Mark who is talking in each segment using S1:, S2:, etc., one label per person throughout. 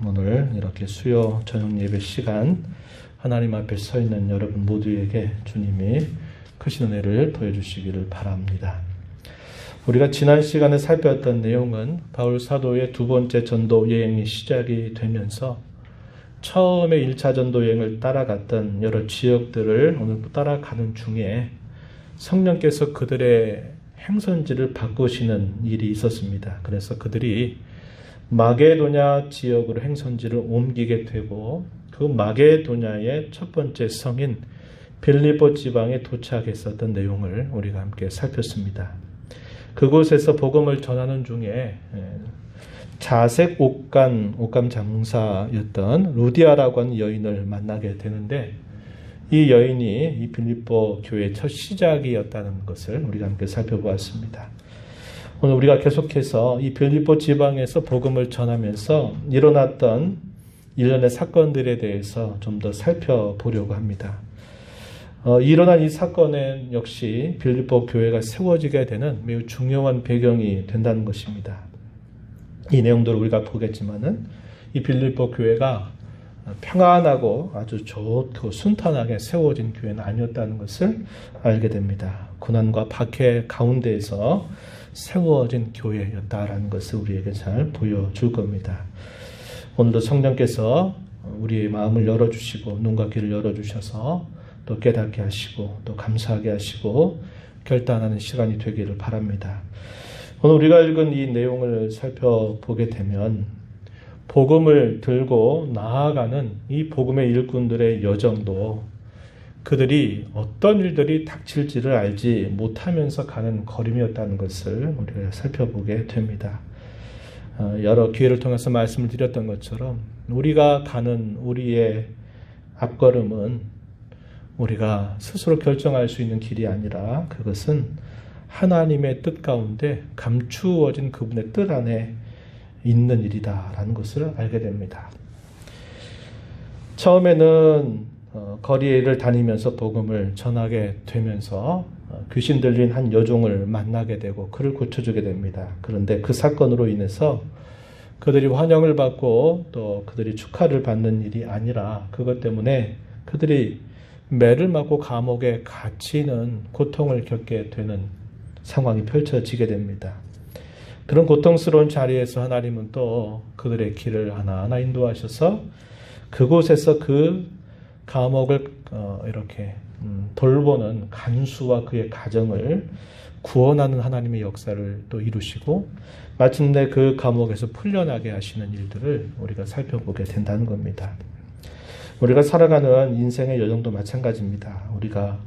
S1: 오늘 이렇게 수요 저녁 예배 시간 하나님 앞에 서 있는 여러분 모두에게 주님이 크신 은혜를 더해주시기를 바랍니다. 우리가 지난 시간에 살펴봤던 내용은 바울 사도의 두 번째 전도 여행이 시작이 되면서 처음에 1차 전도 여행을 따라갔던 여러 지역들을 오늘 따라가는 중에 성령께서 그들의 행선지를 바꾸시는 일이 있었습니다. 그래서 그들이 마게도냐 지역으로 행선지를 옮기게 되고 그 마게도냐의 첫 번째 성인 빌립보 지방에 도착했었던 내용을 우리가 함께 살폈습니다. 그곳에서 복음을 전하는 중에 자색 옷감 장사였던 루디아라고 하는 여인을 만나게 되는데 이 여인이 이 빌립보 교회의 첫 시작이었다는 것을 우리가 함께 살펴보았습니다. 오늘 우리가 계속해서 이 빌립보 지방에서 복음을 전하면서 일어났던 일련의 사건들에 대해서 좀 더 살펴보려고 합니다. 일어난 이 사건은 역시 빌립보 교회가 세워지게 되는 매우 중요한 배경이 된다는 것입니다. 이 내용들을 우리가 보겠지만은 이 빌립보 교회가 평안하고 아주 좋고 순탄하게 세워진 교회는 아니었다는 것을 알게 됩니다. 고난과 박해 가운데에서 세워진 교회였다라는 것을 우리에게 잘 보여줄 겁니다. 오늘도 성령께서 우리의 마음을 열어주시고 눈과 귀를 열어주셔서 또 깨닫게 하시고 또 감사하게 하시고 결단하는 시간이 되기를 바랍니다. 오늘 우리가 읽은 이 내용을 살펴보게 되면 복음을 들고 나아가는 이 복음의 일꾼들의 여정도 그들이 어떤 일들이 닥칠지를 알지 못하면서 가는 걸음이었다는 것을 우리가 살펴보게 됩니다. 여러 기회를 통해서 말씀을 드렸던 것처럼 우리가 가는 우리의 앞걸음은 우리가 스스로 결정할 수 있는 길이 아니라 그것은 하나님의 뜻 가운데 감추어진 그분의 뜻 안에 있는 일이다라는 것을 알게 됩니다. 처음에는 거리를 다니면서 복음을 전하게 되면서 귀신 들린 한 여종을 만나게 되고 그를 고쳐주게 됩니다. 그런데 그 사건으로 인해서 그들이 환영을 받고 또 그들이 축하를 받는 일이 아니라 그것 때문에 그들이 매를 맞고 감옥에 갇히는 고통을 겪게 되는 상황이 펼쳐지게 됩니다. 그런 고통스러운 자리에서 하나님은 또 그들의 길을 하나하나 인도하셔서 그곳에서 그 감옥을 이렇게 돌보는 간수와 그의 가정을 구원하는 하나님의 역사를 또 이루시고 마침내 그 감옥에서 풀려나게 하시는 일들을 우리가 살펴보게 된다는 겁니다. 우리가 살아가는 인생의 여정도 마찬가지입니다. 우리가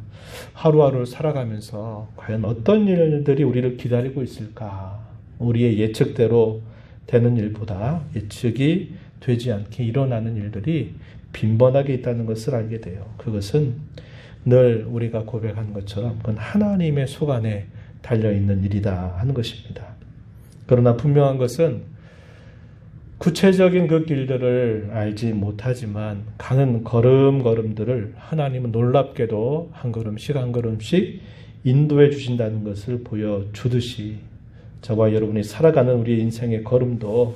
S1: 하루하루를 살아가면서 과연 어떤 일들이 우리를 기다리고 있을까? 우리의 예측대로 되는 일보다 예측이 되지 않게 일어나는 일들이 빈번하게 있다는 것을 알게 돼요. 그것은 늘 우리가 고백한 것처럼 그건 하나님의 손안에 달려있는 일이다 하는 것입니다. 그러나 분명한 것은 구체적인 그 길들을 알지 못하지만 가는 걸음걸음들을 하나님은 놀랍게도 한 걸음씩 한 걸음씩 인도해 주신다는 것을 보여주듯이 저와 여러분이 살아가는 우리 인생의 걸음도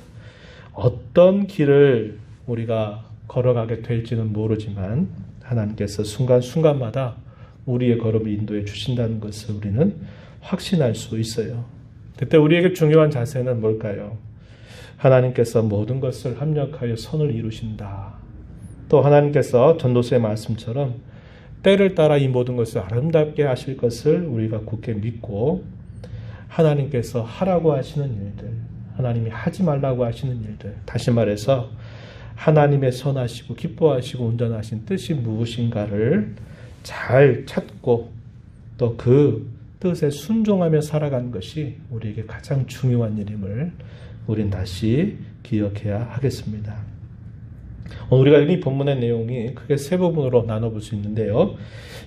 S1: 어떤 길을 우리가 걸어가게 될지는 모르지만 하나님께서 순간순간마다 우리의 걸음을 인도해 주신다는 것을 우리는 확신할 수 있어요. 그때 우리에게 중요한 자세는 뭘까요? 하나님께서 모든 것을 합력하여 선을 이루신다. 또 하나님께서 전도서의 말씀처럼 때를 따라 이 모든 것을 아름답게 하실 것을 우리가 굳게 믿고 하나님께서 하라고 하시는 일들, 하나님이 하지 말라고 하시는 일들, 다시 말해서 하나님의 선하시고 기뻐하시고 온전하신 뜻이 무엇인가를 잘 찾고 또 그 뜻에 순종하며 살아가는 것이 우리에게 가장 중요한 일임을 우린 다시 기억해야 하겠습니다. 오늘 우리가 읽은 이 본문의 내용이 크게 세 부분으로 나눠볼 수 있는데요.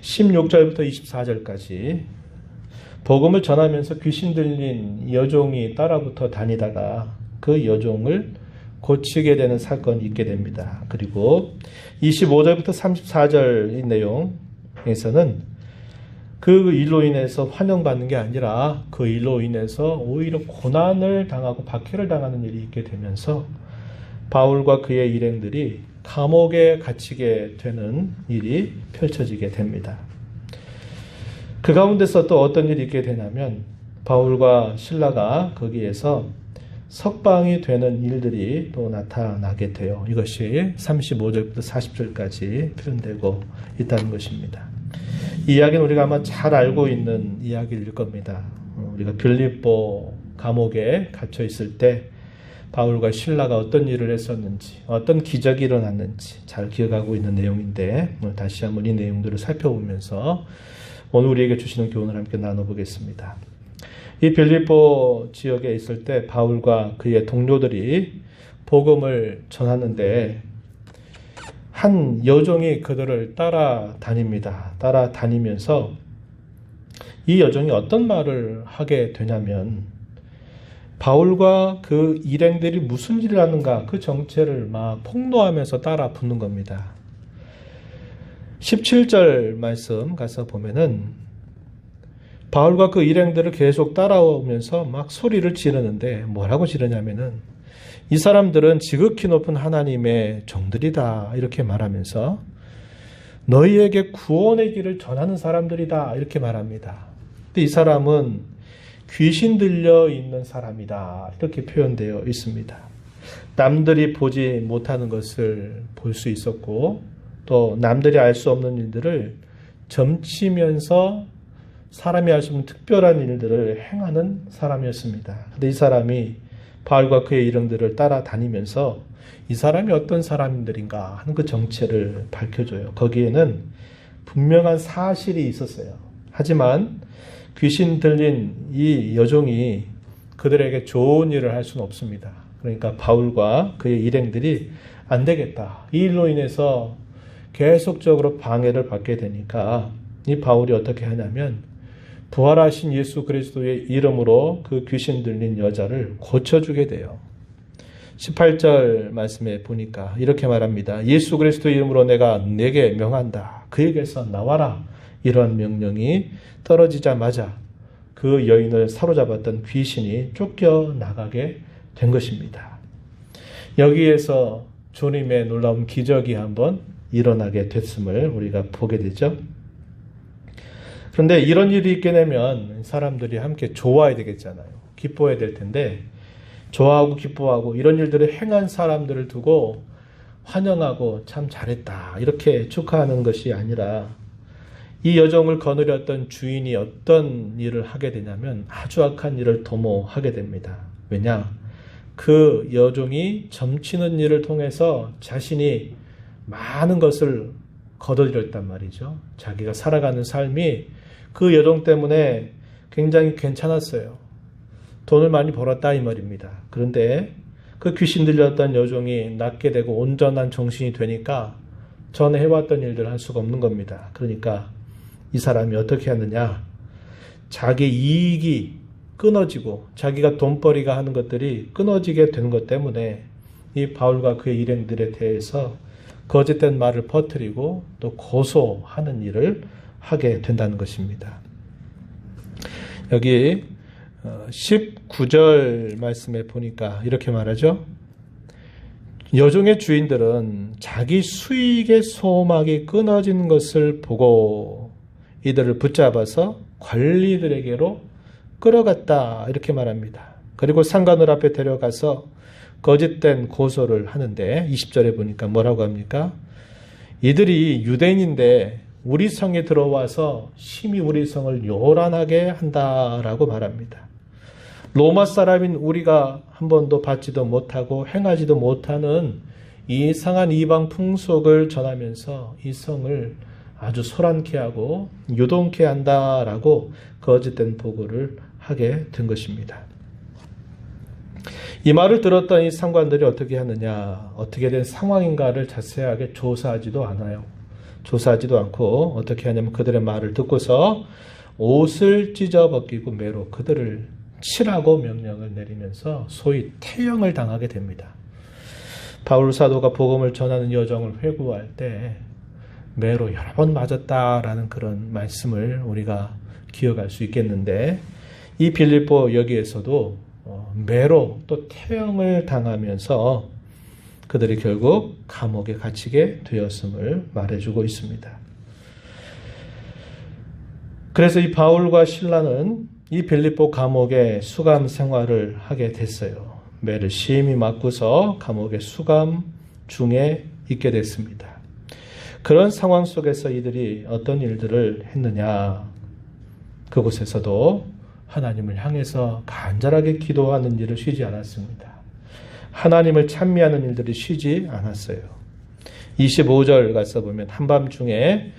S1: 16절부터 24절까지 복음을 전하면서 귀신 들린 여종이 따라붙어 다니다가 그 여종을 고치게 되는 사건이 있게 됩니다. 그리고 25절부터 34절 이 내용에서는 그 일로 인해서 환영받는 게 아니라 그 일로 인해서 오히려 고난을 당하고 박해를 당하는 일이 있게 되면서 바울과 그의 일행들이 감옥에 갇히게 되는 일이 펼쳐지게 됩니다. 그 가운데서 또 어떤 일이 있게 되냐면 바울과 실라가 거기에서 석방이 되는 일들이 또 나타나게 돼요. 이것이 35절부터 40절까지 표현되고 있다는 것입니다. 이 이야기는 우리가 아마 잘 알고 있는 이야기일 겁니다. 우리가 빌립보 감옥에 갇혀 있을 때 바울과 실라가 어떤 일을 했었는지, 어떤 기적이 일어났는지 잘 기억하고 있는 내용인데 다시 한번 이 내용들을 살펴보면서 오늘 우리에게 주시는 교훈을 함께 나눠보겠습니다. 이 빌립보 지역에 있을 때 바울과 그의 동료들이 복음을 전하는데 한 여종이 그들을 따라다닙니다. 따라다니면서 이 여종이 어떤 말을 하게 되냐면 바울과 그 일행들이 무슨 일을 하는가 그 정체를 막 폭로하면서 따라 붙는 겁니다. 17절 말씀 가서 보면은 바울과 그 일행들을 계속 따라오면서 막 소리를 지르는데 뭐라고 지르냐면은 이 사람들은 지극히 높은 하나님의 종들이다 이렇게 말하면서 너희에게 구원의 길을 전하는 사람들이다 이렇게 말합니다. 근데 이 사람은 귀신 들려 있는 사람이다 이렇게 표현되어 있습니다. 남들이 보지 못하는 것을 볼 수 있었고 또 남들이 알 수 없는 일들을 점치면서 사람이 할 수 없는 특별한 일들을 행하는 사람이었습니다. 근데 이 사람이 바울과 그의 일행들을 따라다니면서 이 사람이 어떤 사람들인가 하는 그 정체를 밝혀줘요. 거기에는 분명한 사실이 있었어요. 하지만 귀신 들린 이 여종이 그들에게 좋은 일을 할 수는 없습니다. 그러니까 바울과 그의 일행들이 안 되겠다. 이 일로 인해서 계속적으로 방해를 받게 되니까 이 바울이 어떻게 하냐면 부활하신 예수 그리스도의 이름으로 그 귀신 들린 여자를 고쳐주게 돼요. 18절 말씀에 보니까 이렇게 말합니다. 예수 그리스도의 이름으로 내가 네게 명한다. 그에게서 나와라. 이러한 명령이 떨어지자마자 그 여인을 사로잡았던 귀신이 쫓겨나가게 된 것입니다. 여기에서 주님의 놀라운 기적이 한번 일어나게 됐음을 우리가 보게 되죠. 그런데 이런 일이 있게 되면 사람들이 함께 좋아야 되겠잖아요. 기뻐해야 될 텐데 좋아하고 기뻐하고 이런 일들을 행한 사람들을 두고 환영하고 참 잘했다 이렇게 축하하는 것이 아니라 이 여종을 거느렸던 주인이 어떤 일을 하게 되냐면 아주 악한 일을 도모하게 됩니다. 왜냐? 그 여종이 점치는 일을 통해서 자신이 많은 것을 거둬들였단 말이죠. 자기가 살아가는 삶이 그 여종 때문에 굉장히 괜찮았어요. 돈을 많이 벌었다 이 말입니다. 그런데 그 귀신 들렸던 여종이 낫게 되고 온전한 정신이 되니까 전에 해왔던 일들을 할 수가 없는 겁니다. 그러니까 이 사람이 어떻게 하느냐? 자기 이익이 끊어지고 자기가 돈벌이가 하는 것들이 끊어지게 되는 것 때문에 이 바울과 그의 일행들에 대해서 거짓된 말을 퍼뜨리고 또 고소하는 일을 하게 된다는 것입니다. 여기 19절 말씀에 보니까 이렇게 말하죠. 여종의 주인들은 자기 수익의 소망이 끊어진 것을 보고 이들을 붙잡아서 관리들에게로 끌어갔다 이렇게 말합니다. 그리고 상관을 앞에 데려가서 거짓된 고소를 하는데 20절에 보니까 뭐라고 합니까? 이들이 유대인인데 우리 성에 들어와서 심히 우리 성을 요란하게 한다라고 말합니다. 로마 사람인 우리가 한 번도 받지도 못하고 행하지도 못하는 이상한 이방 풍속을 전하면서 이 성을 아주 소란케 하고 요동케 한다라고 거짓된 보고를 하게 된 것입니다. 이 말을 들었던 이 상관들이 어떻게 하느냐, 어떻게 된 상황인가를 자세하게 조사하지도 않아요. 조사하지도 않고 어떻게 하냐면 그들의 말을 듣고서 옷을 찢어벗기고 매로 그들을 치라고 명령을 내리면서 소위 태형을 당하게 됩니다. 바울 사도가 복음을 전하는 여정을 회고할 때 매로 여러 번 맞았다라는 그런 말씀을 우리가 기억할 수 있겠는데 이 빌립보 여기에서도 매로 또 태형을 당하면서 그들이 결국 감옥에 갇히게 되었음을 말해주고 있습니다. 그래서 이 바울과 실라는 이 빌립보 감옥에 수감 생활을 하게 됐어요. 매를 심히 맞고서 감옥의 수감 중에 있게 됐습니다. 그런 상황 속에서 이들이 어떤 일들을 했느냐? 그곳에서도 하나님을 향해서 간절하게 기도하는 일을 쉬지 않았습니다. 하나님을 찬미하는 일들이 쉬지 않았어요. 25절 가서 보면 한밤중에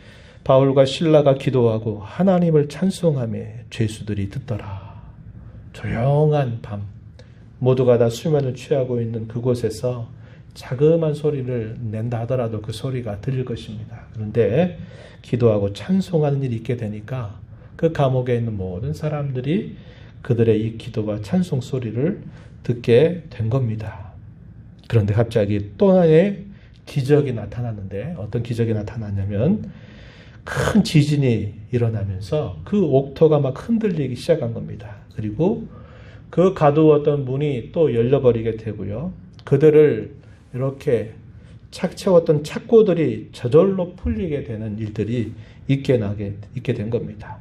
S1: 바울과 실라가 기도하고 하나님을 찬송하며 죄수들이 듣더라. 조용한 밤, 모두가 다 수면을 취하고 있는 그곳에서 자그마한 소리를 낸다 하더라도 그 소리가 들릴 것입니다. 그런데 기도하고 찬송하는 일이 있게 되니까 그 감옥에 있는 모든 사람들이 그들의 이 기도와 찬송 소리를 듣게 된 겁니다. 그런데 갑자기 또 하나의 기적이 나타났는데 어떤 기적이 나타났냐면 큰 지진이 일어나면서 그 옥토가 막 흔들리기 시작한 겁니다. 그리고 그 가두었던 문이 또 열려버리게 되고요. 그들을 이렇게 착 채웠던 착고들이 저절로 풀리게 되는 일들이 있게 된 겁니다.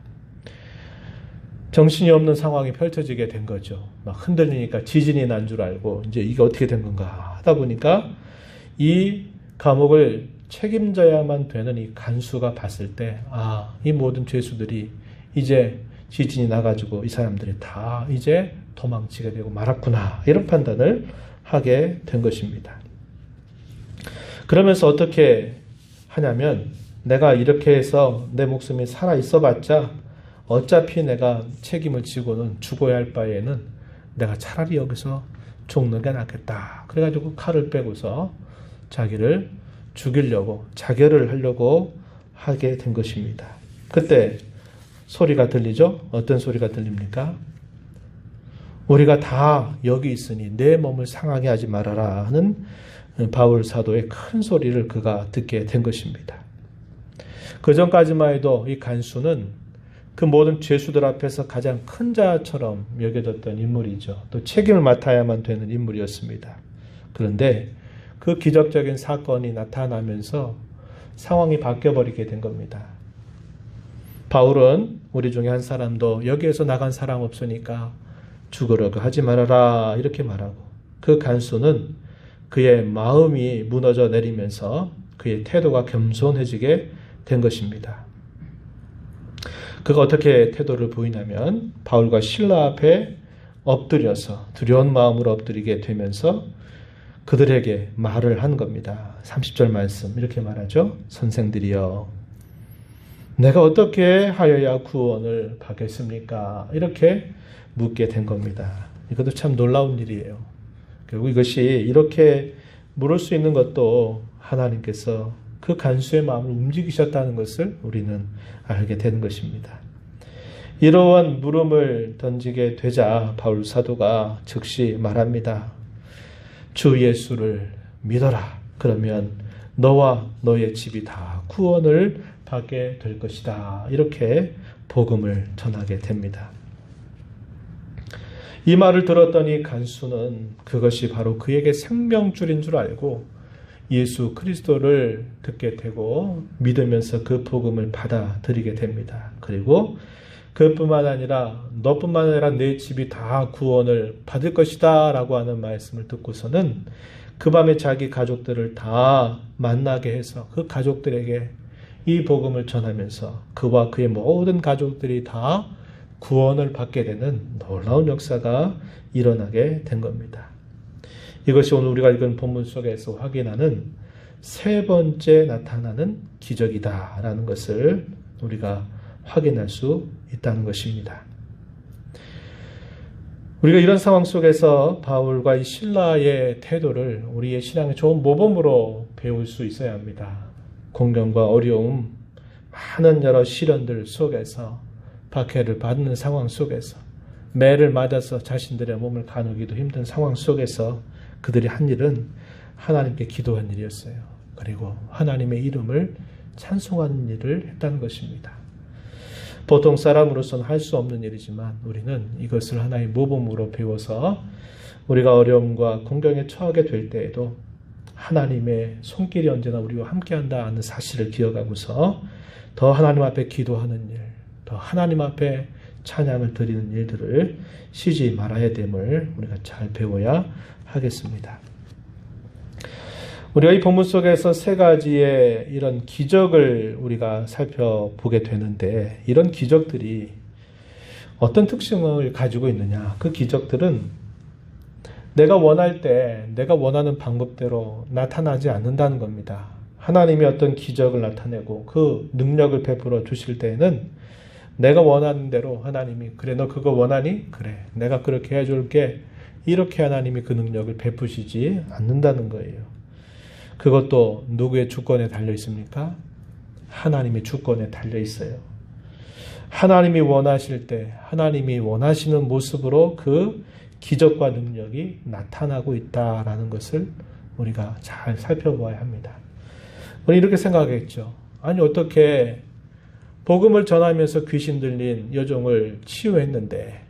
S1: 정신이 없는 상황이 펼쳐지게 된 거죠. 막 흔들리니까 지진이 난 줄 알고 이제 이게 어떻게 된 건가 하다 보니까 이 감옥을 책임져야만 되는 이 간수가 봤을 때, 이 모든 죄수들이 이제 지진이 나가지고 이 사람들이 다 이제 도망치게 되고 말았구나. 이런 판단을 하게 된 것입니다. 그러면서 어떻게 하냐면 내가 이렇게 해서 내 목숨이 살아있어 봤자 어차피 내가 책임을 지고는 죽어야 할 바에는 내가 차라리 여기서 죽는 게 낫겠다. 그래가지고 칼을 빼고서 자기를 죽이려고 자결을 하려고 하게 된 것입니다. 그때 소리가 들리죠? 어떤 소리가 들립니까? 우리가 다 여기 있으니 내 몸을 상하게 하지 말아라 하는 바울 사도의 큰 소리를 그가 듣게 된 것입니다. 그 전까지만 해도 이 간수는 그 모든 죄수들 앞에서 가장 큰 자처럼 여겨졌던 인물이죠. 또 책임을 맡아야만 되는 인물이었습니다. 그런데 그 기적적인 사건이 나타나면서 상황이 바뀌어버리게 된 겁니다. 바울은 우리 중에 한 사람도 여기에서 나간 사람 없으니까 죽으려고 하지 말아라 이렇게 말하고, 그 간수는 그의 마음이 무너져 내리면서 그의 태도가 겸손해지게 된 것입니다. 그가 어떻게 태도를 보이냐면 바울과 실라 앞에 엎드려서 두려운 마음으로 엎드리게 되면서 그들에게 말을 한 겁니다. 30절 말씀 이렇게 말하죠. 선생들이여, 내가 어떻게 하여야 구원을 받겠습니까? 이렇게 묻게 된 겁니다. 이것도 참 놀라운 일이에요. 결국 이것이 이렇게 물을 수 있는 것도 하나님께서 그 간수의 마음을 움직이셨다는 것을 우리는 알게 되는 것입니다. 이러한 물음을 던지게 되자 바울 사도가 즉시 말합니다. 주 예수를 믿어라. 그러면 너와 너의 집이 다 구원을 받게 될 것이다. 이렇게 복음을 전하게 됩니다. 이 말을 들었더니 간수는 그것이 바로 그에게 생명줄인 줄 알고 예수 그리스도를 듣게 되고 믿으면서 그 복음을 받아들이게 됩니다. 그리고 그뿐만 아니라 너뿐만 아니라 내 집이 다 구원을 받을 것이다 라고 하는 말씀을 듣고서는 그 밤에 자기 가족들을 다 만나게 해서 그 가족들에게 이 복음을 전하면서 그와 그의 모든 가족들이 다 구원을 받게 되는 놀라운 역사가 일어나게 된 겁니다. 이것이 오늘 우리가 읽은 본문 속에서 확인하는 세 번째 나타나는 기적이다라는 것을 우리가 확인할 수 있다는 것입니다. 우리가 이런 상황 속에서 바울과 이 실라의 태도를 우리의 신앙의 좋은 모범으로 배울 수 있어야 합니다. 공경과 어려움, 많은 여러 시련들 속에서 박해를 받는 상황 속에서 매를 맞아서 자신들의 몸을 가누기도 힘든 상황 속에서 그들이 한 일은 하나님께 기도한 일이었어요. 그리고 하나님의 이름을 찬송하는 일을 했다는 것입니다. 보통 사람으로서는 할 수 없는 일이지만 우리는 이것을 하나의 모범으로 배워서 우리가 어려움과 공경에 처하게 될 때에도 하나님의 손길이 언제나 우리와 함께한다는 사실을 기억하고서 더 하나님 앞에 기도하는 일, 더 하나님 앞에 찬양을 드리는 일들을 쉬지 말아야 됨을 우리가 잘 배워야 하겠습니다. 우리가 이 본문 속에서 세 가지의 이런 기적을 우리가 살펴보게 되는데, 이런 기적들이 어떤 특징을 가지고 있느냐? 그 기적들은 내가 원할 때 내가 원하는 방법대로 나타나지 않는다는 겁니다. 하나님이 어떤 기적을 나타내고 그 능력을 베풀어 주실 때에는 내가 원하는 대로 하나님이 그래 너 그거 원하니? 그래 내가 그렇게 해줄게, 이렇게 하나님이 그 능력을 베푸시지 않는다는 거예요. 그것도 누구의 주권에 달려 있습니까? 하나님의 주권에 달려 있어요. 하나님이 원하실 때 하나님이 원하시는 모습으로 그 기적과 능력이 나타나고 있다라는 것을 우리가 잘 살펴봐야 합니다. 우리 이렇게 생각하겠죠. 아니 어떻게 복음을 전하면서 귀신 들린 여종을 치유했는데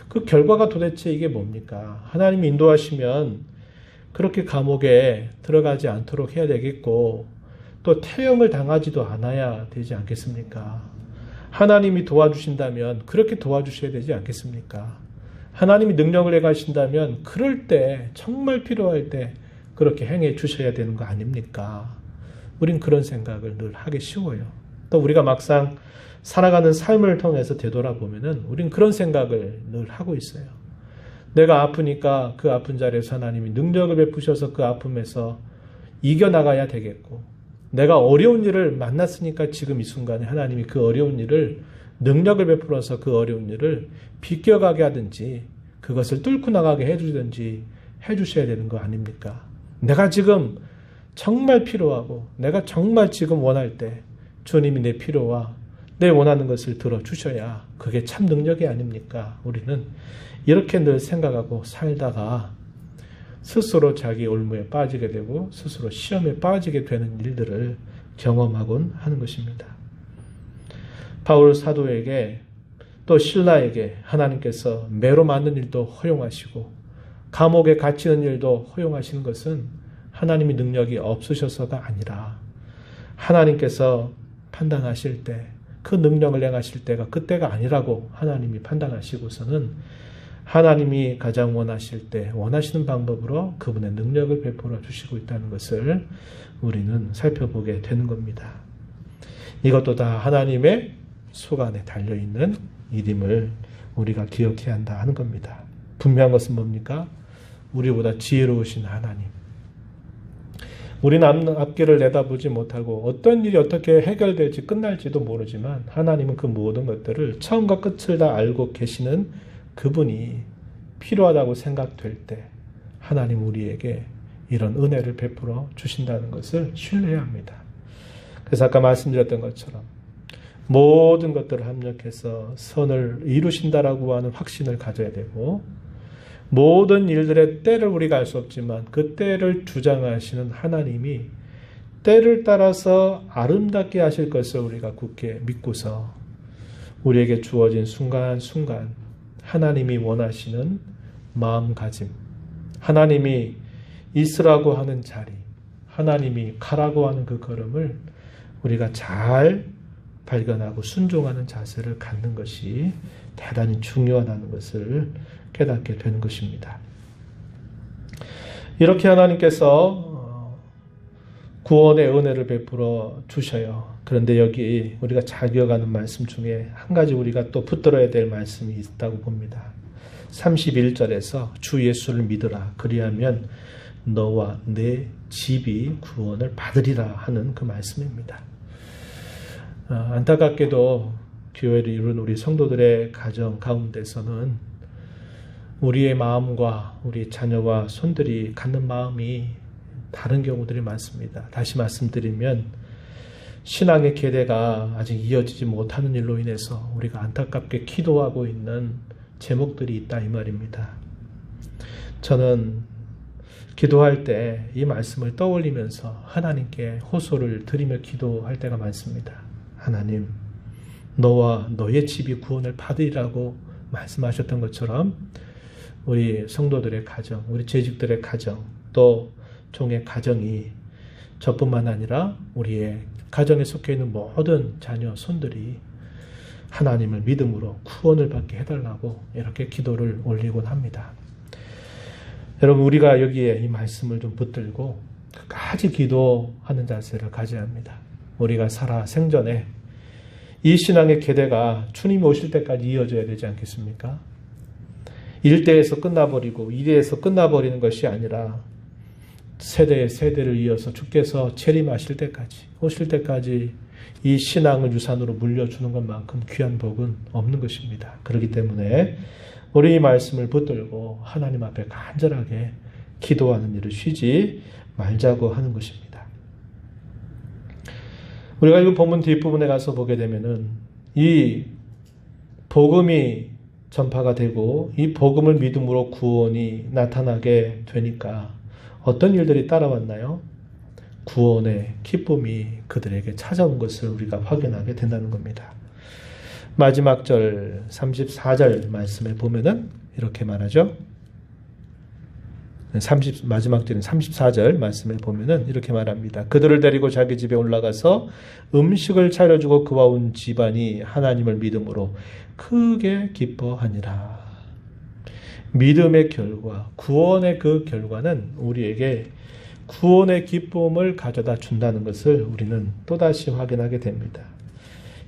S1: 그 결과가 도대체 이게 뭡니까? 하나님이 인도하시면 그렇게 감옥에 들어가지 않도록 해야 되겠고 또 태형을 당하지도 않아야 되지 않겠습니까? 하나님이 도와주신다면 그렇게 도와주셔야 되지 않겠습니까? 하나님이 능력을 행하신다면 그럴 때 정말 필요할 때 그렇게 행해 주셔야 되는 거 아닙니까? 우린 그런 생각을 늘 하기 쉬워요. 또 우리가 막상 살아가는 삶을 통해서 되돌아보면은 우린 그런 생각을 늘 하고 있어요. 내가 아프니까 그 아픈 자리에서 하나님이 능력을 베푸셔서 그 아픔에서 이겨나가야 되겠고, 내가 어려운 일을 만났으니까 지금 이 순간에 하나님이 그 어려운 일을 능력을 베풀어서 그 어려운 일을 비껴가게 하든지 그것을 뚫고 나가게 해주든지 해주셔야 되는 거 아닙니까? 내가 지금 정말 필요하고 내가 정말 지금 원할 때 주님이 내 필요와 내 원하는 것을 들어주셔야 그게 참 능력이 아닙니까? 우리는 이렇게 늘 생각하고 살다가 스스로 자기 올무에 빠지게 되고 스스로 시험에 빠지게 되는 일들을 경험하곤 하는 것입니다. 바울 사도에게 또 실라에게 하나님께서 매로 맞는 일도 허용하시고 감옥에 갇히는 일도 허용하시는 것은 하나님의 능력이 없으셔서가 아니라 하나님께서 판단하실 때 그 능력을 행하실 때가 그때가 아니라고 하나님이 판단하시고서는 하나님이 가장 원하실 때 원하시는 방법으로 그분의 능력을 베풀어 주시고 있다는 것을 우리는 살펴보게 되는 겁니다. 이것도 다 하나님의 소관에 달려있는 일임을 우리가 기억해야 한다 하는 겁니다. 분명한 것은 뭡니까? 우리보다 지혜로우신 하나님. 우리는 앞길을 내다보지 못하고 어떤 일이 어떻게 해결될지 끝날지도 모르지만 하나님은 그 모든 것들을 처음과 끝을 다 알고 계시는 그분이 필요하다고 생각될 때 하나님 우리에게 이런 은혜를 베풀어 주신다는 것을 신뢰해야 합니다. 그래서 아까 말씀드렸던 것처럼 모든 것들을 합력해서 선을 이루신다라고 하는 확신을 가져야 되고, 모든 일들의 때를 우리가 알 수 없지만 그 때를 주장하시는 하나님이 때를 따라서 아름답게 하실 것을 우리가 굳게 믿고서 우리에게 주어진 순간순간 하나님이 원하시는 마음가짐, 하나님이 있으라고 하는 자리, 하나님이 가라고 하는 그 걸음을 우리가 잘 발견하고 순종하는 자세를 갖는 것이 대단히 중요하다는 것을 깨닫게 되는 것입니다. 이렇게 하나님께서 구원의 은혜를 베풀어 주셔요. 그런데 여기 우리가 잘 기억하는 말씀 중에 한 가지 우리가 또 붙들어야 될 말씀이 있다고 봅니다. 31절에서 주 예수를 믿으라 그리하면 너와 내 집이 구원을 받으리라 하는 그 말씀입니다. 안타깝게도 교회를 이룬 우리 성도들의 가정 가운데서는 우리의 마음과 우리 자녀와 손들이 갖는 마음이 다른 경우들이 많습니다. 다시 말씀드리면 신앙의 계대가 아직 이어지지 못하는 일로 인해서 우리가 안타깝게 기도하고 있는 제목들이 있다 이 말입니다. 저는 기도할 때 이 말씀을 떠올리면서 하나님께 호소를 드리며 기도할 때가 많습니다. 하나님, 너와 너의 집이 구원을 받으리라고 말씀하셨던 것처럼 우리 성도들의 가정, 우리 재직들의 가정, 또 종의 가정이 저뿐만 아니라 우리의 가정에 속해 있는 모든 자녀, 손들이 하나님을 믿음으로 구원을 받게 해달라고 이렇게 기도를 올리곤 합니다. 여러분, 우리가 여기에 이 말씀을 좀 붙들고 끝까지 기도하는 자세를 가져야 합니다. 우리가 살아 생전에 이 신앙의 계대가 주님이 오실 때까지 이어져야 되지 않겠습니까? 일대에서 끝나버리고 이대에서 끝나버리는 것이 아니라 세대의 세대를 이어서 주께서 재림하실 때까지, 오실 때까지 이 신앙을 유산으로 물려주는 것만큼 귀한 복은 없는 것입니다. 그렇기 때문에 우리 이 말씀을 붙들고 하나님 앞에 간절하게 기도하는 일을 쉬지 말자고 하는 것입니다. 우리가 이 본문 뒷부분에 가서 보게 되면은 이 복음이 전파가 되고 이 복음을 믿음으로 구원이 나타나게 되니까 어떤 일들이 따라왔나요? 구원의 기쁨이 그들에게 찾아온 것을 우리가 확인하게 된다는 겁니다. 마지막 절 34절 말씀에 보면은 이렇게 말하죠. 마지막 절인 34절 말씀에 보면은 이렇게 말합니다. 그들을 데리고 자기 집에 올라가서 음식을 차려주고 그와 온 집안이 하나님을 믿음으로 크게 기뻐하니라. 믿음의 결과, 구원의 그 결과는 우리에게 구원의 기쁨을 가져다 준다는 것을 우리는 또다시 확인하게 됩니다.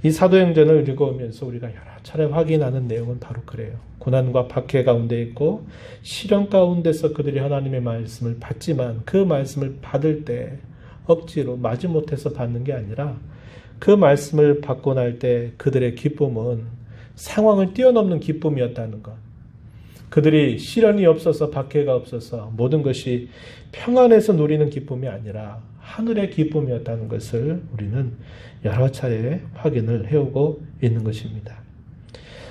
S1: 이 사도행전을 읽어오면서 우리가 여러 차례 확인하는 내용은 바로 그래요. 고난과 박해 가운데 있고 시련 가운데서 그들이 하나님의 말씀을 받지만 그 말씀을 받을 때 억지로 마지못해서 받는 게 아니라 그 말씀을 받고 날 때 그들의 기쁨은 상황을 뛰어넘는 기쁨이었다는 것. 그들이 시련이 없어서 박해가 없어서 모든 것이 평안해서 누리는 기쁨이 아니라 하늘의 기쁨이었다는 것을 우리는 여러 차례 확인을 해오고 있는 것입니다.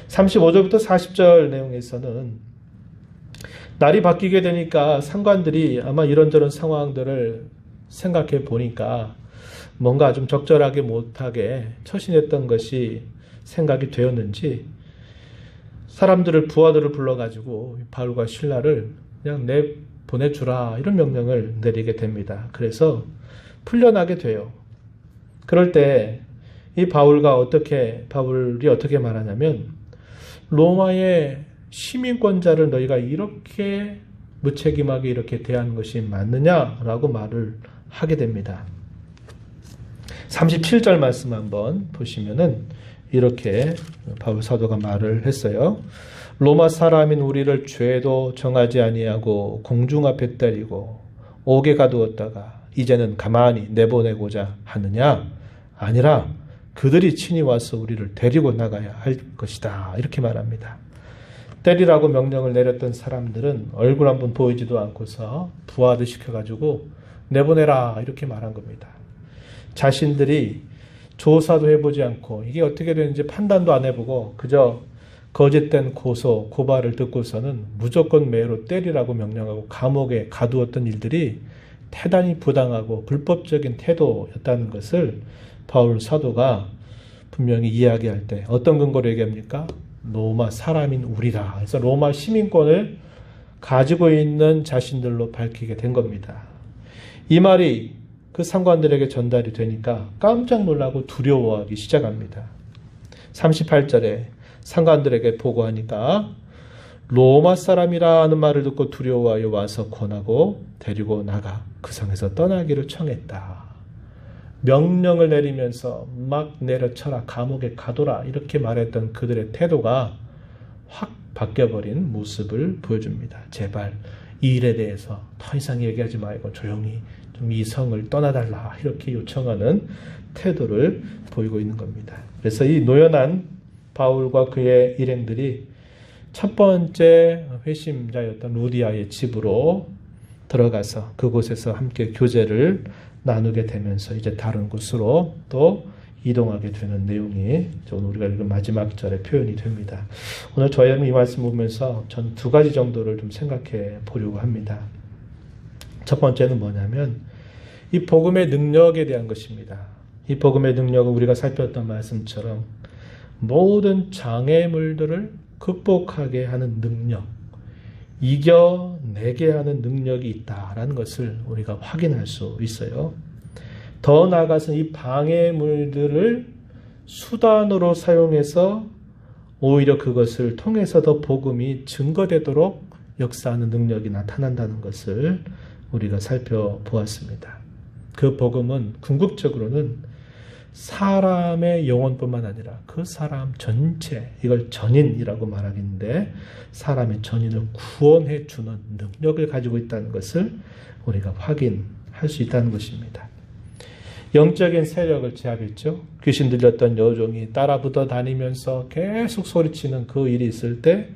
S1: 35절부터 40절 내용에서는 날이 바뀌게 되니까 상관들이 아마 이런저런 상황들을 생각해 보니까 뭔가 좀 적절하게 못하게 처신했던 것이 생각이 되었는지 사람들을 부하들을 불러가지고 바울과 실라를 그냥 보내주라 이런 명령을 내리게 됩니다. 그래서 풀려나게 돼요. 그럴 때 이 바울이 어떻게 말하냐면 로마의 시민권자를 너희가 이렇게 무책임하게 이렇게 대하는 것이 맞느냐라고 말을 하게 됩니다. 37절 말씀 한번 보시면은 이렇게 바울 사도가 말을 했어요. 로마 사람인 우리를 죄도 정하지 아니하고 공중 앞에 때리고 옥에 가두었다가 이제는 가만히 내보내고자 하느냐? 아니라 그들이 친히 와서 우리를 데리고 나가야 할 것이다. 이렇게 말합니다. 때리라고 명령을 내렸던 사람들은 얼굴 한번 보이지도 않고서 부하를 시켜가지고 내보내라 이렇게 말한 겁니다. 자신들이 조사도 해보지 않고 이게 어떻게 되는지 판단도 안 해보고 그저 거짓된 고발을 듣고서는 무조건 매로 때리라고 명령하고 감옥에 가두었던 일들이 대단히 부당하고 불법적인 태도였다는 것을 바울 사도가 분명히 이야기할 때 어떤 근거로 얘기합니까? 로마 사람인 우리라. 그래서 로마 시민권을 가지고 있는 자신들로 밝히게 된 겁니다. 이 말이 그 상관들에게 전달이 되니까 깜짝 놀라고 두려워하기 시작합니다. 38절에 상관들에게 보고하니까 로마 사람이라는 말을 듣고 두려워하여 와서 권하고 데리고 나가 그 성에서 떠나기를 청했다. 명령을 내리면서 막 내려쳐라, 감옥에 가둬라 이렇게 말했던 그들의 태도가 확 바뀌어버린 모습을 보여줍니다. 제발 이 일에 대해서 더 이상 얘기하지 말고 조용히 좀 이 성을 떠나달라 이렇게 요청하는 태도를 보이고 있는 겁니다. 그래서 이 노연한 바울과 그의 일행들이 첫 번째 회심자였던 루디아의 집으로 들어가서 그곳에서 함께 교제를 나누게 되면서 이제 다른 곳으로 또 이동하게 되는 내용이 오늘 우리가 읽은 마지막 절에 표현이 됩니다. 오늘 저희는 이 말씀 보면서 전 두 가지 정도를 좀 생각해 보려고 합니다. 첫 번째는 뭐냐면 이 복음의 능력에 대한 것입니다. 이 복음의 능력은 우리가 살폈던 말씀처럼 모든 장애물들을 극복하게 하는 능력, 이겨내게 하는 능력이 있다라는 것을 우리가 확인할 수 있어요. 더 나아가서 이 방해물들을 수단으로 사용해서 오히려 그것을 통해서 더 복음이 증거되도록 역사하는 능력이 나타난다는 것을 우리가 살펴보았습니다. 그 복음은 궁극적으로는 사람의 영혼뿐만 아니라 그 사람 전체, 이걸 전인이라고 말하기인데 사람의 전인을 구원해 주는 능력을 가지고 있다는 것을 우리가 확인할 수 있다는 것입니다. 영적인 세력을 제압했죠. 귀신 들렸던 여종이 따라 붙어 다니면서 계속 소리치는 그 일이 있을 때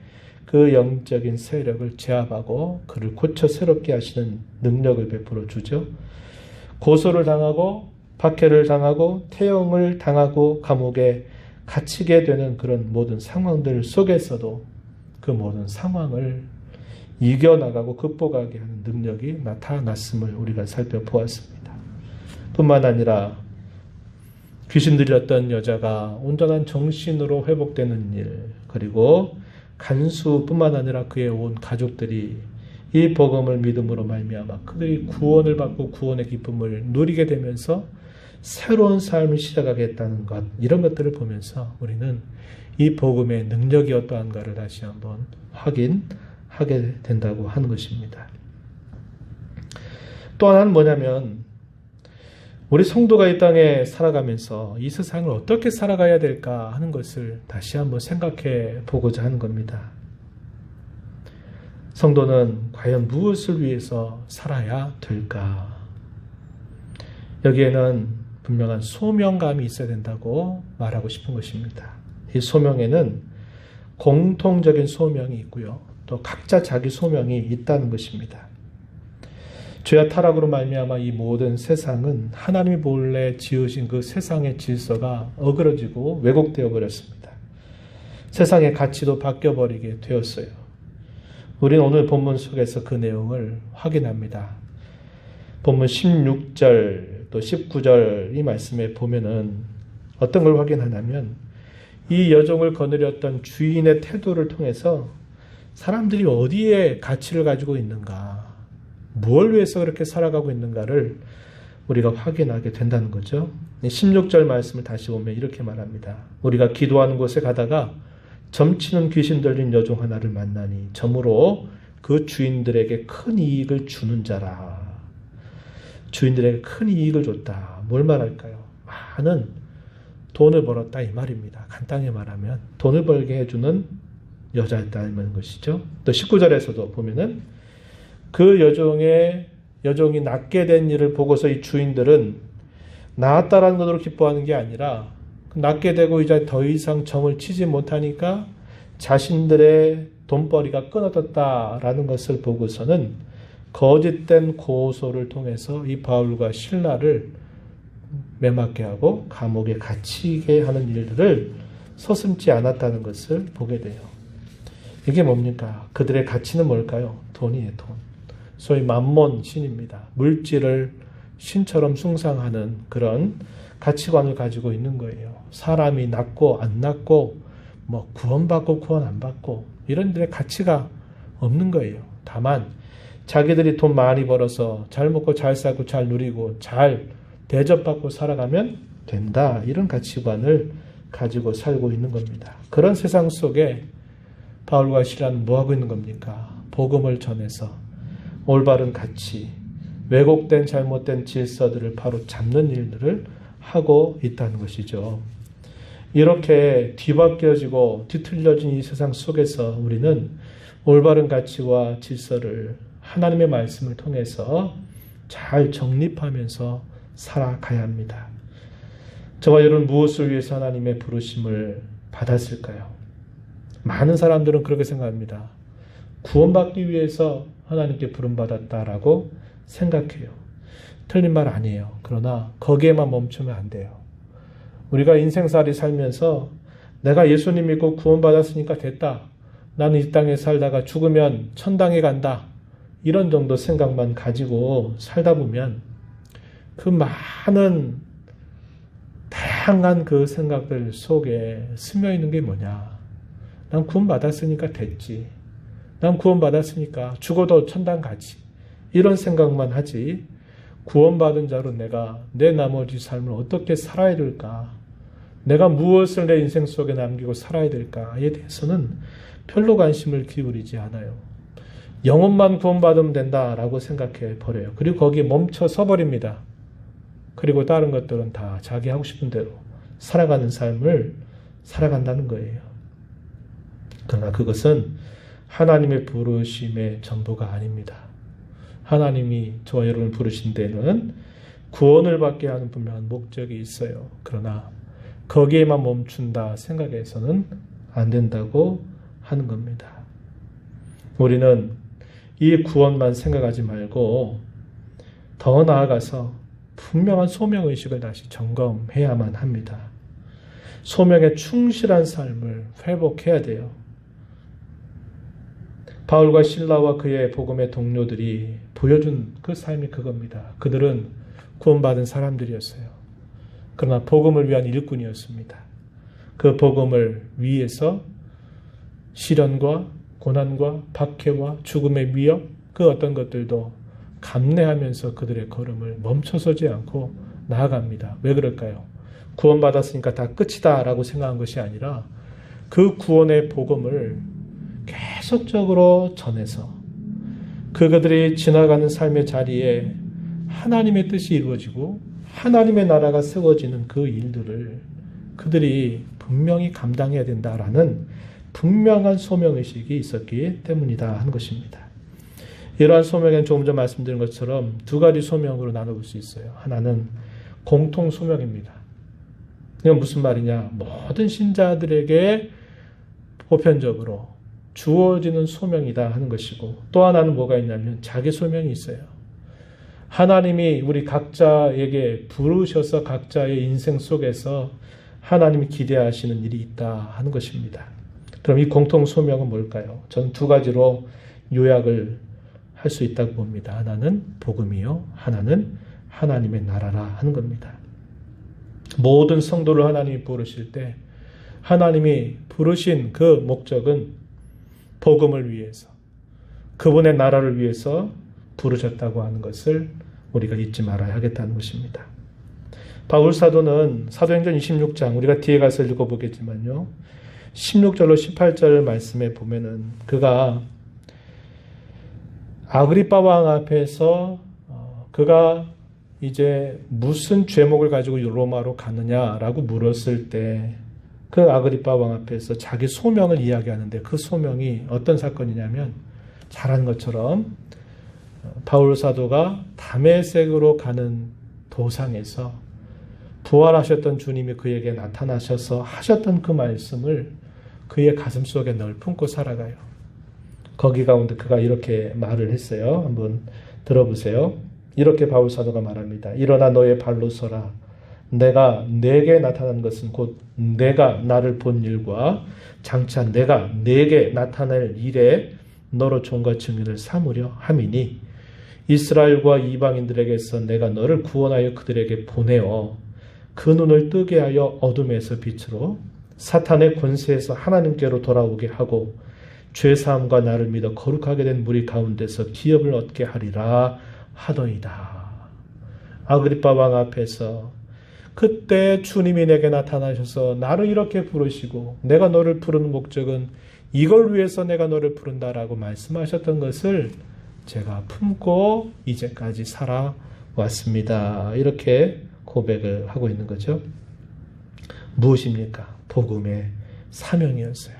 S1: 그 영적인 세력을 제압하고 그를 고쳐 새롭게 하시는 능력을 베풀어 주죠. 고소를 당하고 박해를 당하고 태형을 당하고 감옥에 갇히게 되는 그런 모든 상황들 속에서도 그 모든 상황을 이겨나가고 극복하게 하는 능력이 나타났음을 우리가 살펴보았습니다. 뿐만 아니라 귀신 들렸던 여자가 온전한 정신으로 회복되는 일, 그리고 간수뿐만 아니라 그의 온 가족들이 이 복음을 믿음으로 말미암아 그들이 구원을 받고 구원의 기쁨을 누리게 되면서 새로운 삶을 시작하겠다는 것, 이런 것들을 보면서 우리는 이 복음의 능력이 어떠한가를 다시 한번 확인하게 된다고 하는 것입니다. 또 하나는 뭐냐면 우리 성도가 이 땅에 살아가면서 이 세상을 어떻게 살아가야 될까 하는 것을 다시 한번 생각해 보고자 하는 겁니다. 성도는 과연 무엇을 위해서 살아야 될까? 여기에는 분명한 소명감이 있어야 된다고 말하고 싶은 것입니다. 이 소명에는 공통적인 소명이 있고요. 또 각자 자기 소명이 있다는 것입니다. 죄와 타락으로 말미암아 이 모든 세상은 하나님이 본래 지으신 그 세상의 질서가 어그러지고 왜곡되어 버렸습니다. 세상의 가치도 바뀌어버리게 되었어요. 우리는 오늘 본문 속에서 그 내용을 확인합니다. 본문 16절 또 19절 이 말씀에 보면은 어떤 걸 확인하냐면 이 여종을 거느렸던 주인의 태도를 통해서 사람들이 어디에 가치를 가지고 있는가, 무엇을 위해서 그렇게 살아가고 있는가를 우리가 확인하게 된다는 거죠. 16절 말씀을 다시 보면 이렇게 말합니다. 우리가 기도하는 곳에 가다가 점치는 귀신 들린 여종 하나를 만나니 점으로 그 주인들에게 큰 이익을 주는 자라. 주인들에게 큰 이익을 줬다. 뭘 말할까요? 많은 돈을 벌었다 이 말입니다. 간단히 말하면 돈을 벌게 해주는 여자였다는 것이죠. 또 19절에서도 보면은 그 여종이 낫게 된 일을 보고서 이 주인들은 나았다라는 것으로 기뻐하는 게 아니라 낫게 되고 이제 더 이상 점을 치지 못하니까 자신들의 돈벌이가 끊어졌다라는 것을 보고서는 거짓된 고소를 통해서 이 바울과 실라를 매맞게 하고 감옥에 갇히게 하는 일들을 서슴지 않았다는 것을 보게 돼요. 이게 뭡니까? 그들의 가치는 뭘까요? 돈이에요, 돈. 소위 맘몬 신입니다. 물질을 신처럼 숭상하는 그런 가치관을 가지고 있는 거예요. 사람이 낫고 안 낫고 뭐 구원받고 구원 안 받고 이런 데의 가치가 없는 거예요. 다만 자기들이 돈 많이 벌어서 잘 먹고 잘 살고 잘 누리고 잘 대접받고 살아가면 된다. 이런 가치관을 가지고 살고 있는 겁니다. 그런 세상 속에 바울과 실라는 뭐하고 있는 겁니까? 복음을 전해서 올바른 가치, 왜곡된 잘못된 질서들을 바로 잡는 일들을 하고 있다는 것이죠. 이렇게 뒤바뀌어지고 뒤틀려진 이 세상 속에서 우리는 올바른 가치와 질서를 하나님의 말씀을 통해서 잘 정립하면서 살아가야 합니다. 저와 여러분 무엇을 위해서 하나님의 부르심을 받았을까요? 많은 사람들은 그렇게 생각합니다. 구원받기 위해서 하나님께 부름받았다라고 생각해요. 틀린 말 아니에요. 그러나 거기에만 멈추면 안 돼요. 우리가 인생살이 살면서 내가 예수님 믿고 구원받았으니까 됐다. 나는 이 땅에 살다가 죽으면 천당에 간다. 이런 정도 생각만 가지고 살다 보면 그 많은 다양한 그 생각들 속에 스며 있는 게 뭐냐. 난 구원받았으니까 됐지. 난 구원받았으니까 죽어도 천당 가지. 이런 생각만 하지 구원받은 자로 내가 내 나머지 삶을 어떻게 살아야 될까? 내가 무엇을 내 인생 속에 남기고 살아야 될까에 대해서는 별로 관심을 기울이지 않아요. 영혼만 구원받으면 된다라고 생각해 버려요. 그리고 거기에 멈춰 서 버립니다. 그리고 다른 것들은 다 자기 하고 싶은 대로 살아가는 삶을 살아간다는 거예요. 그러나 그것은 하나님의 부르심의 전부가 아닙니다. 하나님이 저와 여러분을 부르신 데는 구원을 받게 하는 분명한 목적이 있어요. 그러나 거기에만 멈춘다 생각해서는 안 된다고 하는 겁니다. 우리는 이 구원만 생각하지 말고 더 나아가서 분명한 소명의식을 다시 점검해야만 합니다. 소명에 충실한 삶을 회복해야 돼요. 바울과 실라와 그의 복음의 동료들이 보여준 그 삶이 그겁니다. 그들은 구원받은 사람들이었어요. 그러나 복음을 위한 일꾼이었습니다. 그 복음을 위해서 시련과 고난과 박해와 죽음의 위협, 그 어떤 것들도 감내하면서 그들의 걸음을 멈춰서지 않고 나아갑니다. 왜 그럴까요? 구원받았으니까 다 끝이다 라고 생각한 것이 아니라 그 구원의 복음을 계속적으로 전해서 그들이 지나가는 삶의 자리에 하나님의 뜻이 이루어지고 하나님의 나라가 세워지는 그 일들을 그들이 분명히 감당해야 된다라는 분명한 소명의식이 있었기 때문이다 하는 것입니다. 이러한 소명에는 조금 전 말씀드린 것처럼 두 가지 소명으로 나눠볼 수 있어요. 하나는 공통 소명입니다. 이건 무슨 말이냐? 모든 신자들에게 보편적으로 주어지는 소명이다 하는 것이고, 또 하나는 뭐가 있냐면 자기 소명이 있어요. 하나님이 우리 각자에게 부르셔서 각자의 인생 속에서 하나님이 기대하시는 일이 있다 하는 것입니다. 그럼 이 공통 소명은 뭘까요? 저는 두 가지로 요약을 할 수 있다고 봅니다. 하나는 복음이요, 하나는 하나님의 나라라 하는 겁니다. 모든 성도를 하나님이 부르실 때 하나님이 부르신 그 목적은 복음을 위해서, 그분의 나라를 위해서 부르셨다고 하는 것을 우리가 잊지 말아야 하겠다는 것입니다. 바울 사도는 사도행전 26장, 우리가 뒤에 가서 읽어보겠지만요, 16절로 18절 말씀에 보면은 그가 아그리빠 왕 앞에서 그가 이제 무슨 죄목을 가지고 로마로 가느냐라고 물었을 때 그 아그리빠 왕 앞에서 자기 소명을 이야기하는데, 그 소명이 어떤 사건이냐면, 잘한 것처럼 바울 사도가 다메섹으로 가는 도상에서 부활하셨던 주님이 그에게 나타나셔서 하셨던 그 말씀을 그의 가슴 속에 늘 품고 살아가요. 거기 가운데 그가 이렇게 말을 했어요. 한번 들어보세요. 이렇게 바울 사도가 말합니다. 일어나 너의 발로 서라. 내가 내게 나타난 것은 곧 내가 나를 본 일과 장차 내가 내게 나타날 일에 너로 종과 증인을 삼으려 함이니, 이스라엘과 이방인들에게서 내가 너를 구원하여 그들에게 보내어 그 눈을 뜨게 하여 어둠에서 빛으로, 사탄의 권세에서 하나님께로 돌아오게 하고 죄사함과 나를 믿어 거룩하게 된 무리 가운데서 기업을 얻게 하리라 하더이다. 아그리빠 왕 앞에서 그때 주님이 내게 나타나셔서 나를 이렇게 부르시고 내가 너를 부르는 목적은 이걸 위해서 내가 너를 부른다라고 말씀하셨던 것을 제가 품고 이제까지 살아왔습니다. 이렇게 고백을 하고 있는 거죠. 무엇입니까? 복음의 사명이었어요.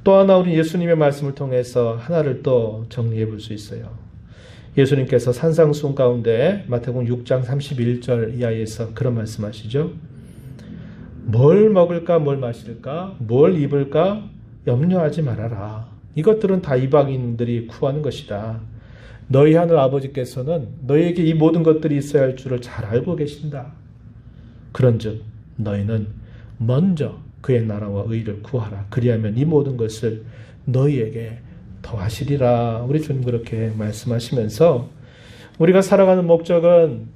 S1: 또 하나 우리 예수님의 말씀을 통해서 하나를 또 정리해 볼 수 있어요. 예수님께서 산상수훈 가운데 마태복음 6장 31절 이하에서 그런 말씀하시죠. 뭘 먹을까, 뭘 마실까, 뭘 입을까 염려하지 말아라. 이것들은 다 이방인들이 구하는 것이다. 너희 하늘 아버지께서는 너희에게 이 모든 것들이 있어야 할 줄을 잘 알고 계신다. 그런즉 너희는 먼저 그의 나라와 의를 구하라. 그리하면 이 모든 것을 너희에게 더하시리라. 우리 주님 그렇게 말씀하시면서 우리가 살아가는 목적은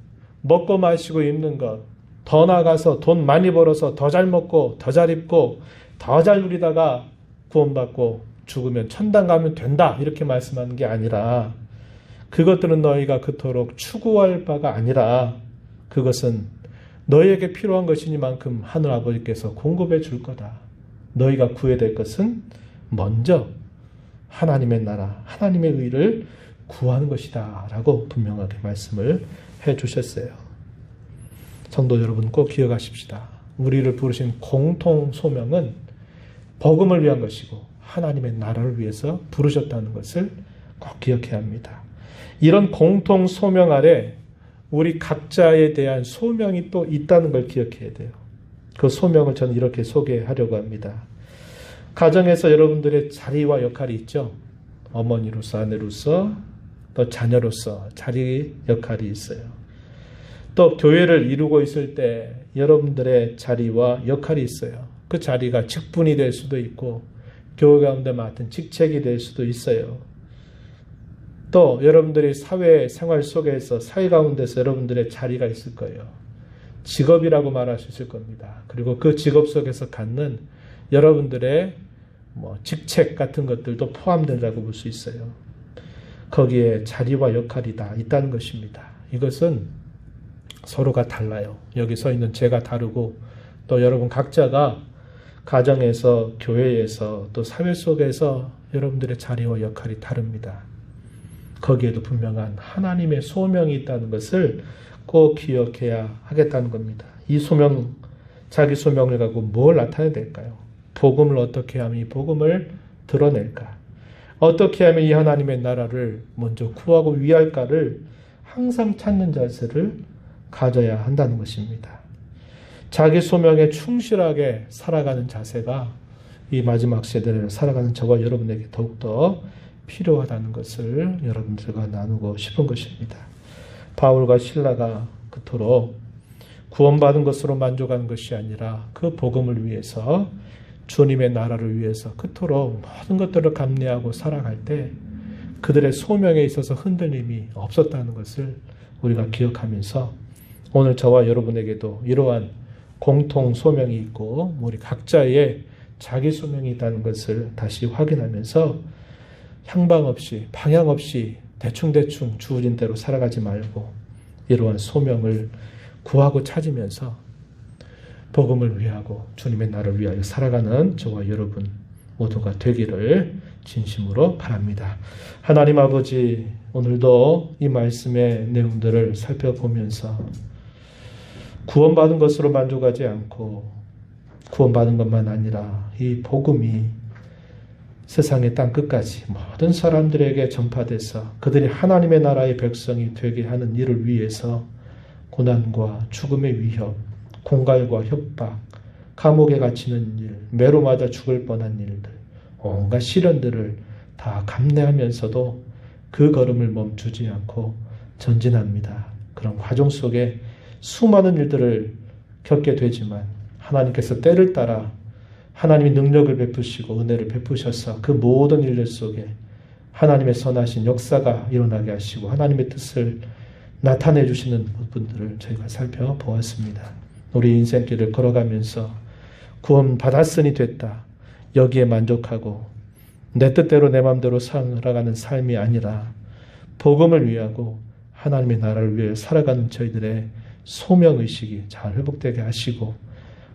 S1: 먹고 마시고 입는 것, 더 나아가서 돈 많이 벌어서 더 잘 먹고 더 잘 입고 더 잘 누리다가 구원받고 죽으면 천당 가면 된다 이렇게 말씀하는 게 아니라 그것들은 너희가 그토록 추구할 바가 아니라 그것은 너희에게 필요한 것이니만큼 하늘 아버지께서 공급해 줄 거다. 너희가 구해야 될 것은 먼저 하나님의 나라, 하나님의 의를 구하는 것이다 라고 분명하게 말씀을 해 주셨어요. 성도 여러분 꼭 기억하십시다. 우리를 부르신 공통 소명은 복음을 위한 것이고 하나님의 나라를 위해서 부르셨다는 것을 꼭 기억해야 합니다. 이런 공통 소명 아래 우리 각자에 대한 소명이 또 있다는 걸 기억해야 돼요. 그 소명을 저는 이렇게 소개하려고 합니다. 가정에서 여러분들의 자리와 역할이 있죠. 어머니로서, 아내로서, 또 자녀로서 자리 역할이 있어요. 또 교회를 이루고 있을 때 여러분들의 자리와 역할이 있어요. 그 자리가 직분이 될 수도 있고 교회 가운데 맡은 직책이 될 수도 있어요. 또 여러분들이 사회 생활 속에서 사회 가운데서 여러분들의 자리가 있을 거예요. 직업이라고 말할 수 있을 겁니다. 그리고 그 직업 속에서 갖는 여러분들의 직책 같은 것들도 포함된다고 볼 수 있어요. 거기에 자리와 역할이 다 있다는 것입니다. 이것은 서로가 달라요. 여기 서 있는 제가 다르고 또 여러분 각자가 가정에서, 교회에서, 또 사회 속에서 여러분들의 자리와 역할이 다릅니다. 거기에도 분명한 하나님의 소명이 있다는 것을 꼭 기억해야 하겠다는 겁니다. 이 소명, 자기 소명을 갖고 뭘 나타내야 될까요? 복음을 어떻게 하면 이 복음을 드러낼까? 어떻게 하면 이 하나님의 나라를 먼저 구하고 위할까를 항상 찾는 자세를 가져야 한다는 것입니다. 자기 소명에 충실하게 살아가는 자세가 이 마지막 세대를 살아가는 저와 여러분에게 더욱더 필요하다는 것을 여러분들과 나누고 싶은 것입니다. 바울과 실라가 그토록 구원받은 것으로 만족하는 것이 아니라 그 복음을 위해서 주님의 나라를 위해서 그토록 모든 것들을 감내하고 살아갈 때 그들의 소명에 있어서 흔들림이 없었다는 것을 우리가 기억하면서 오늘 저와 여러분에게도 이러한 공통 소명이 있고 우리 각자의 자기 소명이 있다는 것을 다시 확인하면서 향방 없이 방향 없이 대충대충 주어진 대로 살아가지 말고 이러한 소명을 구하고 찾으면서 복음을 위하고 주님의 나라를 위하여 살아가는 저와 여러분 모두가 되기를 진심으로 바랍니다. 하나님 아버지, 오늘도 이 말씀의 내용들을 살펴보면서 구원받은 것으로 만족하지 않고 구원받은 것만 아니라 이 복음이 세상의 땅 끝까지 모든 사람들에게 전파돼서 그들이 하나님의 나라의 백성이 되게 하는 일을 위해서 고난과 죽음의 위협, 공갈과 협박, 감옥에 갇히는 일, 매로 맞아 죽을 뻔한 일들, 온갖 시련들을 다 감내하면서도 그 걸음을 멈추지 않고 전진합니다. 그런 과정 속에 수많은 일들을 겪게 되지만 하나님께서 때를 따라 하나님이 능력을 베푸시고 은혜를 베푸셔서 그 모든 일들 속에 하나님의 선하신 역사가 일어나게 하시고 하나님의 뜻을 나타내 주시는 부분들을 저희가 살펴보았습니다. 우리 인생길을 걸어가면서 구원 받았으니 됐다. 여기에 만족하고 내 뜻대로 내 마음대로 살아가는 삶이 아니라 복음을 위하고 하나님의 나라를 위해 살아가는 저희들의 소명의식이 잘 회복되게 하시고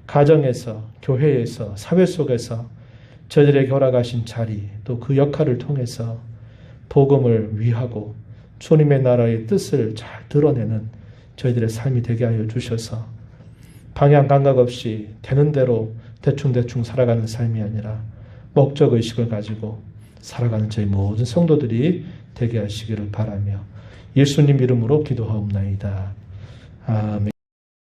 S1: 가정에서, 교회에서, 사회 속에서 저희들에게 허락하신 자리 또 그 역할을 통해서 복음을 위하고 주님의 나라의 뜻을 잘 드러내는 저희들의 삶이 되게 하여 주셔서 방향 감각 없이 되는 대로 대충대충 살아가는 삶이 아니라 목적의식을 가지고 살아가는 저희 모든 성도들이 되게 하시기를 바라며 예수님 이름으로 기도하옵나이다. 아멘.